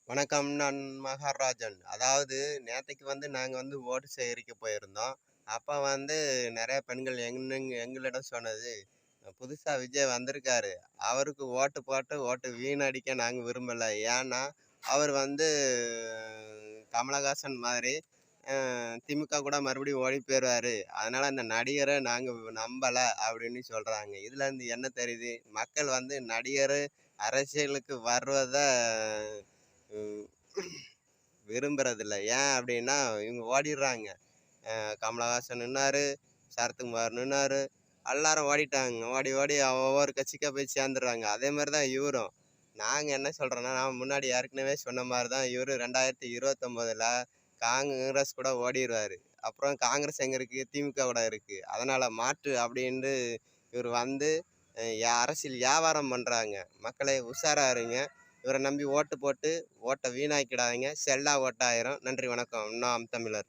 வணக்கம். நான் மகாராஜன். அதாவது நேத்தைக்கு நாங்க ஓட்டு சேகரிக்க போயிருந்தோம். அப்ப நெறைய பெண்கள் எங்களிடம் சொன்னது, புதுசா விஜய் வந்திருக்காரு. அவருக்கு ஓட்டு போட்டு ஓட்டு வீணடிக்க நாங்க விரும்பல. ஏன்னா, அவர் கமலஹாசன் மாதிரி திமுக கூட மறுபடியும் ஓடி போயிருவாரு. அதனால அந்த நடிகர நாங்க நம்பல அப்படின்னு சொல்றாங்க. இதுலருந்து என்ன தெரியுது? மக்கள் நடிகரு அரசியலுக்கு வர்றத ம் விரும்புறதில்ல. ஏன் அப்படின்னா, இவங்க ஓடிர்றாங்க. கமலஹாசன் நின்னாரு, சரத்குமார் நின்னாரு. எல்லாரும் ஓடிட்டாங்க. ஓடி ஓடி ஒவ்வொரு கட்சிக்கா போய் சேர்ந்துர்றாங்க. அதே மாரி தான் இவரும். நாங்க என்ன சொல்றோம்னா, நான் முன்னாடி ஏற்கனவே சொன்ன மாரி தான் இவரு 2029ல காங்கிரஸ் கூட ஓடிருவாரு. அப்புறம் காங்கிரஸ் எங்க இருக்கு? திமுக கூட இருக்கு. அதனால மாற்று அப்படின்ட்டு இவரு அரசியல் வியாபாரம் பண்றாங்க. மக்களே உஷாரா இருங்க. இவர நம்பி ஓட்டு போட்டு ஓட்ட வீணாக்கிடாதீங்க. செல்லா ஓட்டாயிரும். நன்றி, வணக்கம். நாம் தமிழர்.